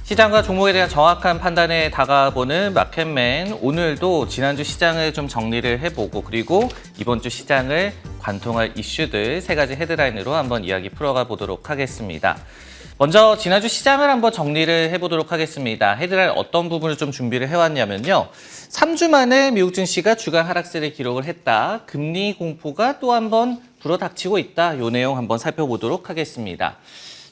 시장과 종목에 대한 정확한 판단에 다가보는 마켓맨, 오늘도 지난주 시장을 좀 정리를 해보고 그리고 이번 주 시장을 관통할 이슈들 3가지 헤드라인으로 한번 이야기 풀어가 보도록 하겠습니다. 먼저 지난주 시장을 한번 정리를 해보도록 하겠습니다. 헤드라인 어떤 부분을 좀 준비를 해왔냐면요. 3주 만에 미국 증시가 주간 하락세를 기록을 했다. 금리 공포가 또 한번 불어닥치고 있다. 이 내용 한번 살펴보도록 하겠습니다.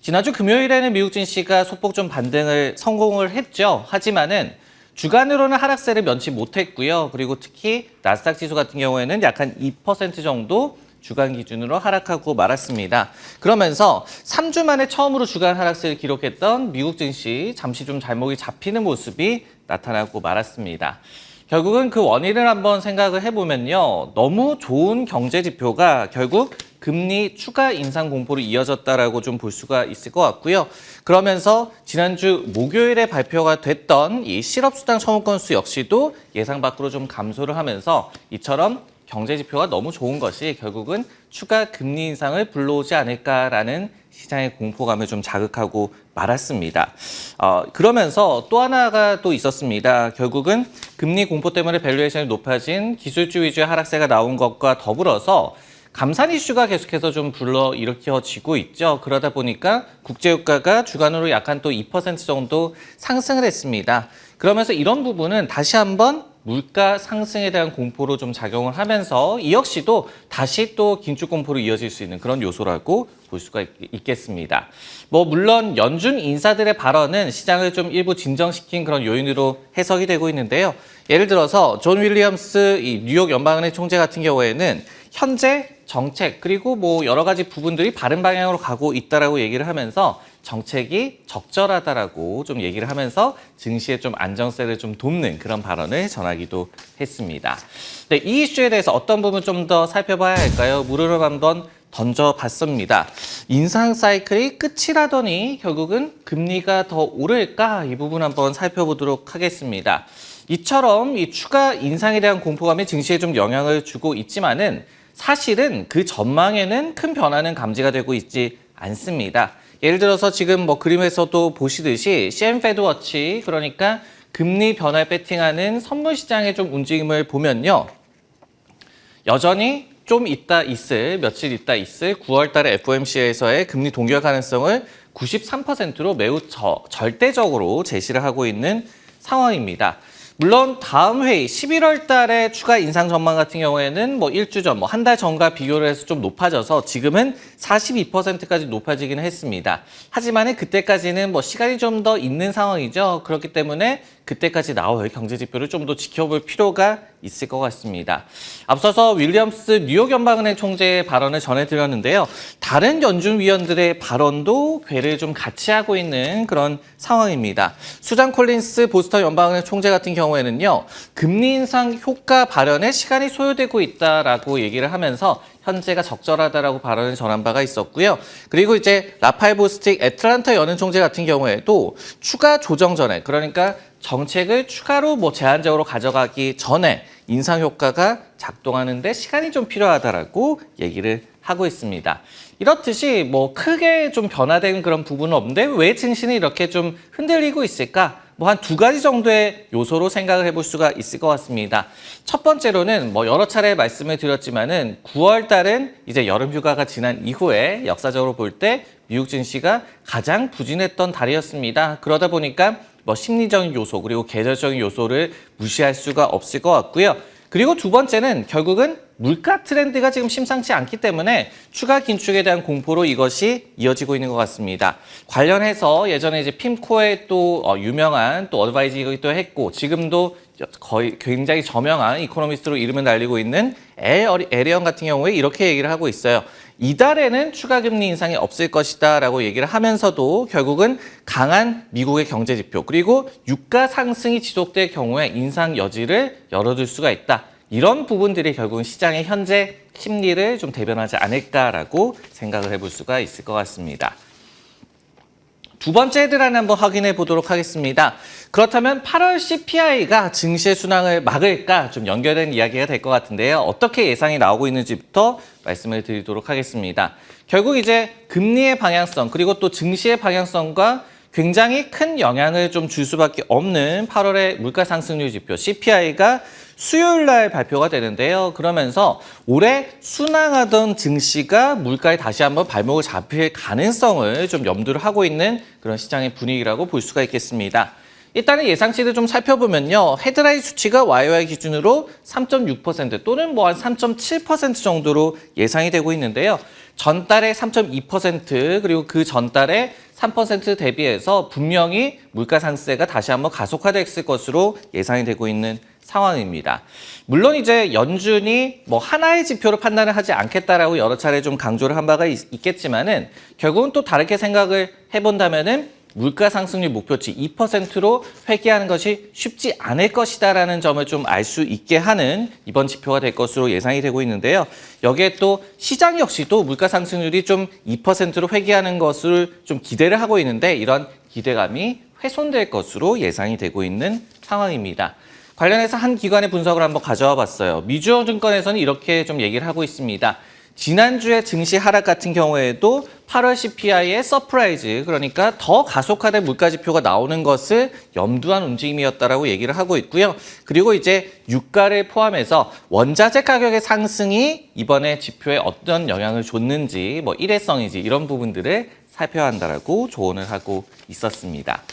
지난주 금요일에는 미국 증시가 소폭 좀 반등을 성공을 했죠. 하지만은 주간으로는 하락세를 면치 못했고요. 그리고 특히 나스닥 지수 같은 경우에는 약 한 2% 정도 주간 기준으로 하락하고 말았습니다. 그러면서 3주 만에 처음으로 주간 하락세를 기록했던 미국 증시 잠시 좀 잘목이 잡히는 모습이 나타나고 말았습니다. 결국은 그 원인을 한번 생각을 해보면요. 너무 좋은 경제 지표가 결국 금리 추가 인상 공포로 이어졌다라고 좀 볼 수가 있을 것 같고요. 그러면서 지난주 목요일에 발표가 됐던 이 실업수당 청구 건수 역시도 예상 밖으로 좀 감소를 하면서 이처럼 경제 지표가 너무 좋은 것이 결국은 추가 금리 인상을 불러오지 않을까라는 시장의 공포감을 좀 자극하고 말았습니다. 그러면서 또 하나가 또 있었습니다. 결국은 금리 공포 때문에 밸류에이션이 높아진 기술주 위주의 하락세가 나온 것과 더불어서 감산 이슈가 계속해서 좀 불러일으켜지고 있죠. 그러다 보니까 국제유가가 주간으로 약간 또 2% 정도 상승을 했습니다. 그러면서 이런 부분은 다시 한번 물가 상승에 대한 공포로 좀 작용을 하면서 이 역시도 다시 또 긴축 공포로 이어질 수 있는 그런 요소라고 볼 수가 있겠습니다. 물론 연준 인사들의 발언은 시장을 좀 일부 진정시킨 그런 요인으로 해석이 되고 있는데요. 예를 들어서 존 윌리엄스 이 뉴욕 연방은행 총재 같은 경우에는 현재 정책 그리고 여러 가지 부분들이 바른 방향으로 가고 있다라고 얘기를 하면서 정책이 적절하다라고 좀 얘기를 하면서 증시에 좀 안정세를 좀 돕는 그런 발언을 전하기도 했습니다. 네, 이 이슈에 대해서 어떤 부분 좀 더 살펴봐야 할까요? 물음을 한번 던져봤습니다. 인상 사이클이 끝이라더니 결국은 금리가 더 오를까? 이 부분 한번 살펴보도록 하겠습니다. 이처럼 이 추가 인상에 대한 공포감이 증시에 좀 영향을 주고 있지만은 사실은 그 전망에는 큰 변화는 감지가 되고 있지 않습니다. 예를 들어서 지금 그림에서도 보시듯이 CM 페드워치, 그러니까 금리 변화에 배팅하는 선물 시장의 좀 움직임을 보면요. 여전히 좀 며칠 있다 있을 9월 달에 FOMC에서의 금리 동결 가능성을 93%로 매우 절대적으로 제시를 하고 있는 상황입니다. 물론 다음 회의 11월 달에 추가 인상 전망 같은 경우에는 일주 전, 한 달 전과 비교를 해서 좀 높아져서 지금은 42%까지 높아지긴 했습니다. 하지만 그때까지는 시간이 좀 더 있는 상황이죠. 그렇기 때문에 그때까지 나올 경제 지표를 좀 더 지켜볼 필요가 있을 것 같습니다. 앞서서 윌리엄스 뉴욕 연방은행 총재의 발언을 전해드렸는데요. 다른 연준 위원들의 발언도 궤를 좀 같이 하고 있는 그런 상황입니다. 수잔 콜린스 보스턴 연방은행 총재 같은 경우에는요. 금리 인상 효과 발현에 시간이 소요되고 있다라고 얘기를 하면서 현재가 적절하다라고 발언을 전한 바가 있었고요. 그리고 이제 라파엘 보스틱 애틀란타 연은 총재 같은 경우에도 추가 조정 전에, 그러니까 정책을 추가로 제한적으로 가져가기 전에 인상 효과가 작동하는데 시간이 좀 필요하다라고 얘기를 하고 있습니다. 이렇듯이 크게 좀 변화된 그런 부분은 없는데 왜 증시는 이렇게 좀 흔들리고 있을까? 한 2가지 정도의 요소로 생각을 해볼 수가 있을 것 같습니다. 첫 번째로는 여러 차례 말씀을 드렸지만은 9월 달은 이제 여름 휴가가 지난 이후에 역사적으로 볼 때 미국 증시가 가장 부진했던 달이었습니다. 그러다 보니까 심리적인 요소 그리고 계절적인 요소를 무시할 수가 없을 것 같고요. 그리고 두 번째는 결국은 물가 트렌드가 지금 심상치 않기 때문에 추가 긴축에 대한 공포로 이것이 이어지고 있는 것 같습니다. 관련해서 예전에 이제 핌코의 또 유명한 또 어드바이저기도 했고 지금도 거의 굉장히 저명한 이코노미스트로 이름을 날리고 있는 에리언 같은 경우에 이렇게 얘기를 하고 있어요. 이달에는 추가 금리 인상이 없을 것이다 라고 얘기를 하면서도 결국은 강한 미국의 경제 지표 그리고 유가 상승이 지속될 경우에 인상 여지를 열어둘 수가 있다. 이런 부분들이 결국은 시장의 현재 심리를 좀 대변하지 않을까라고 생각을 해볼 수가 있을 것 같습니다. 두 번째 헤드라인 한번 확인해 보도록 하겠습니다. 그렇다면 8월 CPI가 증시의 순항을 막을까 좀 연결된 이야기가 될 것 같은데요. 어떻게 예상이 나오고 있는지부터 말씀을 드리도록 하겠습니다. 결국 이제 금리의 방향성 그리고 또 증시의 방향성과 굉장히 큰 영향을 좀 줄 수밖에 없는 8월의 물가 상승률 지표 CPI가 수요일 날 발표가 되는데요. 그러면서 올해 순항하던 증시가 물가에 다시 한번 발목을 잡힐 가능성을 좀 염두를 하고 있는 그런 시장의 분위기라고 볼 수가 있겠습니다. 일단은 예상치를 좀 살펴보면요. 헤드라인 수치가 YOY 기준으로 3.6% 또는 뭐 한 3.7% 정도로 예상이 되고 있는데요. 전달에 3.2% 그리고 그 전달에 3% 대비해서 분명히 물가 상승세가 다시 한번 가속화됐을 것으로 예상이 되고 있는 상황입니다. 물론 이제 연준이 뭐 하나의 지표로 판단을 하지 않겠다라고 여러 차례 좀 강조를 한 바가 있겠지만은 결국은 또 다르게 생각을 해본다면은 물가 상승률 목표치 2%로 회귀하는 것이 쉽지 않을 것이다라는 점을 좀 알 수 있게 하는 이번 지표가 될 것으로 예상이 되고 있는데요. 여기에 또 시장 역시도 물가 상승률이 좀 2%로 회귀하는 것을 좀 기대를 하고 있는데 이런 기대감이 훼손될 것으로 예상이 되고 있는 상황입니다. 관련해서 한 기관의 분석을 한번 가져와 봤어요. 미주증권에서는 이렇게 좀 얘기를 하고 있습니다. 지난주에 증시 하락 같은 경우에도 8월 CPI의 서프라이즈, 그러니까 더 가속화된 물가 지표가 나오는 것을 염두한 움직임이었다라고 얘기를 하고 있고요. 그리고 이제 유가를 포함해서 원자재 가격의 상승이 이번에 지표에 어떤 영향을 줬는지, 뭐 일회성인지 이런 부분들을 살펴야 한다라고 조언을 하고 있었습니다.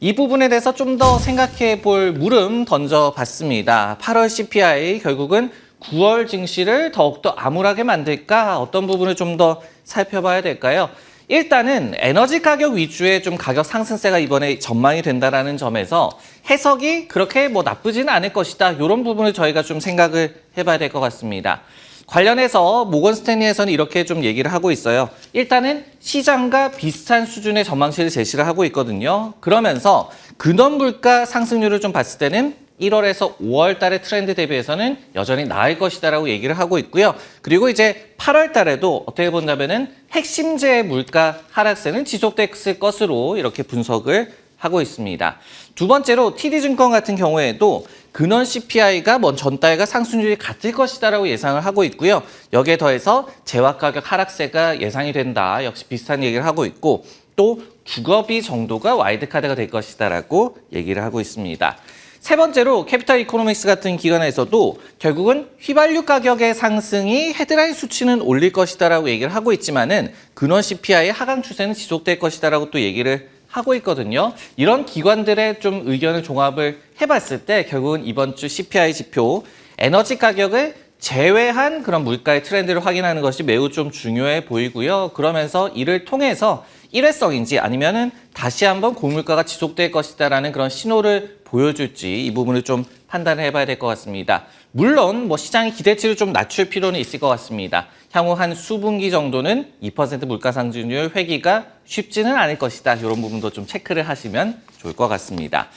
이 부분에 대해서 좀 더 생각해 볼 물음 던져봤습니다. 8월 CPI 결국은 9월 증시를 더욱더 암울하게 만들까? 어떤 부분을 좀 더 살펴봐야 될까요? 일단은 에너지 가격 위주의 좀 가격 상승세가 이번에 전망이 된다라는 점에서 해석이 그렇게 뭐 나쁘지는 않을 것이다. 이런 부분을 저희가 좀 생각을 해봐야 될 것 같습니다. 관련해서 모건 스탠리에서는 이렇게 좀 얘기를 하고 있어요. 일단은 시장과 비슷한 수준의 전망치를 제시를 하고 있거든요. 그러면서 근원 물가 상승률을 좀 봤을 때는 1월에서 5월 달의 트렌드 대비해서는 여전히 나을 것이다라고 얘기를 하고 있고요. 그리고 이제 8월 달에도 어떻게 본다면은 핵심제 물가 하락세는 지속됐을 것으로 이렇게 분석을 하고 있습니다. 두 번째로 TD증권 같은 경우에도 근원 CPI가 전달과 상승률이 같을 것이다라고 예상을 하고 있고요. 여기에 더해서 재화가격 하락세가 예상이 된다. 역시 비슷한 얘기를 하고 있고 또 주거비 정도가 와일드카드가 될 것이다라고 얘기를 하고 있습니다. 세 번째로 캐피탈 이코노믹스 같은 기관에서도 결국은 휘발유 가격의 상승이 헤드라인 수치는 올릴 것이다라고 얘기를 하고 있지만은 근원 CPI의 하강 추세는 지속될 것이다라고 또 얘기를 하고 있거든요. 이런 기관들의 좀 의견을 종합을 해봤을 때 결국은 이번 주 CPI 지표 에너지 가격을 제외한 그런 물가의 트렌드를 확인하는 것이 매우 좀 중요해 보이고요. 그러면서 이를 통해서 일회성인지 아니면은 다시 한번 고물가가 지속될 것이다라는 그런 신호를 보여줄지 이 부분을 좀 판단을 해봐야 될 것 같습니다. 물론 뭐 시장의 기대치를 좀 낮출 필요는 있을 것 같습니다. 향후 한 수분기 정도는 2% 물가 상승률 회귀가 쉽지는 않을 것이다. 이런 부분도 좀 체크를 하시면 좋을 것 같습니다.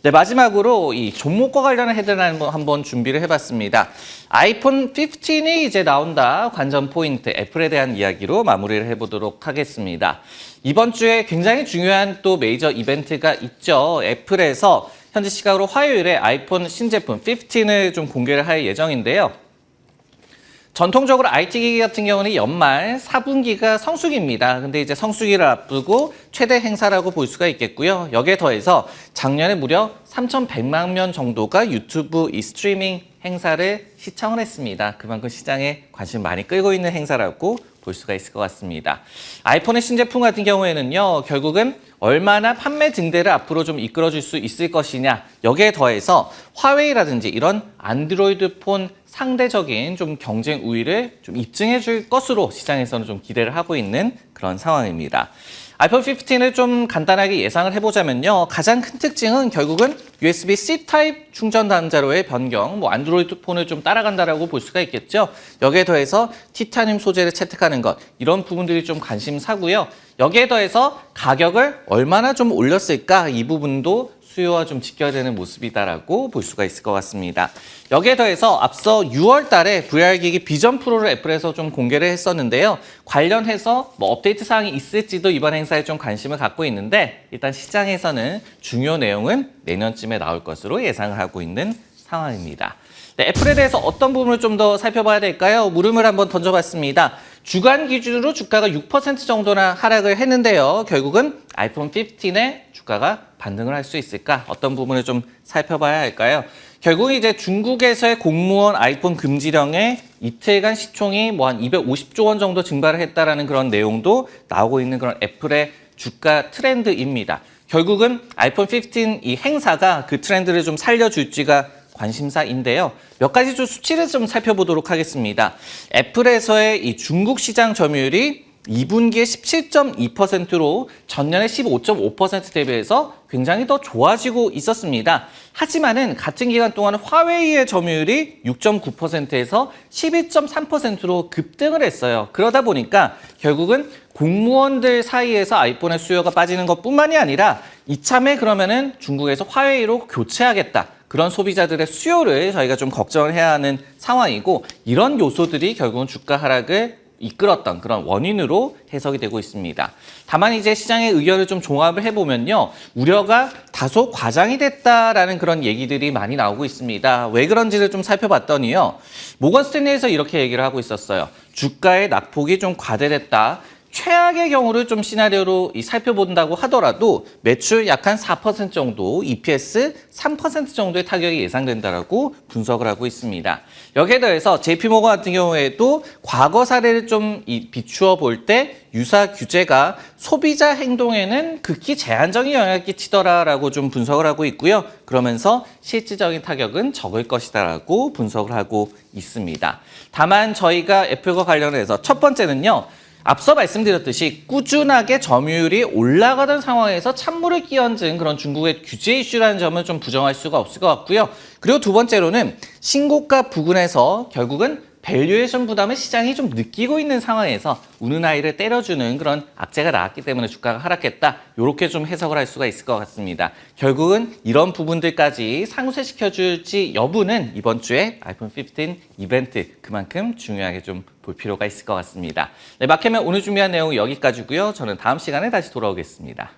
네, 마지막으로 이 종목과 관련한 헤드라인 한번 준비를 해봤습니다. 아이폰 15이 이제 나온다. 관전 포인트, 애플에 대한 이야기로 마무리를 해보도록 하겠습니다. 이번 주에 굉장히 중요한 또 메이저 이벤트가 있죠. 애플에서 현지 시각으로 화요일에 아이폰 신제품 15을 좀 공개를 할 예정인데요. 전통적으로 IT 기기 같은 경우는 연말 4분기가 성수기입니다. 근데 이제 성수기를 앞두고 최대 행사라고 볼 수가 있겠고요. 여기에 더해서 작년에 무려 3,100만 명 정도가 유튜브 이 스트리밍 행사를 시청을 했습니다. 그만큼 시장에 관심 많이 끌고 있는 행사라고 볼 수가 있을 것 같습니다. 아이폰의 신제품 같은 경우에는요, 결국은 얼마나 판매 증대를 앞으로 좀 이끌어줄 수 있을 것이냐, 여기에 더해서 화웨이라든지 이런 안드로이드 폰 상대적인 좀 경쟁 우위를 좀 입증해 줄 것으로 시장에서는 좀 기대를 하고 있는 그런 상황입니다. 아이폰 15을 좀 간단하게 예상을 해보자면요. 가장 큰 특징은 결국은 USB-C 타입 충전 단자로의 변경, 뭐 안드로이드 폰을 좀 따라간다라고 볼 수가 있겠죠. 여기에 더해서 티타늄 소재를 채택하는 것, 이런 부분들이 좀 관심사고요. 여기에 더해서 가격을 얼마나 좀 올렸을까, 이 부분도 수요와 좀 직결되는 모습이다라고 볼 수가 있을 것 같습니다. 여기에 더해서 앞서 6월 달에 VR기기 비전 프로를 애플에서 좀 공개를 했었는데요. 관련해서 뭐 업데이트 사항이 있을지도 이번 행사에 좀 관심을 갖고 있는데 일단 시장에서는 중요 내용은 내년쯤에 나올 것으로 예상을 하고 있는 상황입니다. 네, 애플에 대해서 어떤 부분을 좀 더 살펴봐야 될까요? 물음을 한번 던져봤습니다. 주간 기준으로 주가가 6% 정도나 하락을 했는데요. 결국은 아이폰 15의 주가가 반등을 할 수 있을까? 어떤 부분을 좀 살펴봐야 할까요? 결국 이제 중국에서의 공무원 아이폰 금지령에 이틀간 시총이 뭐 한 250조 원 정도 증발을 했다라는 그런 내용도 나오고 있는 그런 애플의 주가 트렌드입니다. 결국은 아이폰 15 이 행사가 그 트렌드를 좀 살려줄지가 관심사인데요. 몇 가지 좀 수치를 좀 살펴보도록 하겠습니다. 애플에서의 이 중국 시장 점유율이 2분기에 17.2%로 전년의 15.5% 대비해서 굉장히 더 좋아지고 있었습니다. 하지만은 같은 기간 동안 화웨이의 점유율이 6.9%에서 12.3%로 급등을 했어요. 그러다 보니까 결국은 공무원들 사이에서 아이폰의 수요가 빠지는 것뿐만이 아니라 이참에 그러면은 중국에서 화웨이로 교체하겠다. 그런 소비자들의 수요를 저희가 좀 걱정을 해야 하는 상황이고 이런 요소들이 결국은 주가 하락을 이끌었던 그런 원인으로 해석이 되고 있습니다. 다만 이제 시장의 의견을 좀 종합을 해보면요. 우려가 다소 과장이 됐다라는 그런 얘기들이 많이 나오고 있습니다. 왜 그런지를 좀 살펴봤더니요. 모건 스탠리에서 이렇게 얘기를 하고 있었어요. 주가의 낙폭이 좀 과대됐다. 최악의 경우를 좀 시나리오로 살펴본다고 하더라도 매출 약 한 4% 정도, EPS 3% 정도의 타격이 예상된다라고 분석을 하고 있습니다. 여기에 더해서 JP모건 같은 경우에도 과거 사례를 좀 비추어 볼 때 유사 규제가 소비자 행동에는 극히 제한적인 영향을 끼치더라라고 좀 분석을 하고 있고요. 그러면서 실질적인 타격은 적을 것이다라고 분석을 하고 있습니다. 다만 저희가 애플과 관련해서 첫 번째는요. 앞서 말씀드렸듯이 꾸준하게 점유율이 올라가던 상황에서 찬물을 끼얹은 그런 중국의 규제 이슈라는 점을 좀 부정할 수가 없을 것 같고요. 그리고 두 번째로는 신고가 부근에서 결국은 밸류에이션 부담을 시장이 좀 느끼고 있는 상황에서 우는 아이를 때려주는 그런 악재가 나왔기 때문에 주가가 하락했다. 이렇게 좀 해석을 할 수가 있을 것 같습니다. 결국은 이런 부분들까지 상쇄시켜줄지 여부는 이번 주에 아이폰 15 이벤트 그만큼 중요하게 좀 볼 필요가 있을 것 같습니다. 네, 마켓맨 오늘 준비한 내용 여기까지고요. 저는 다음 시간에 다시 돌아오겠습니다.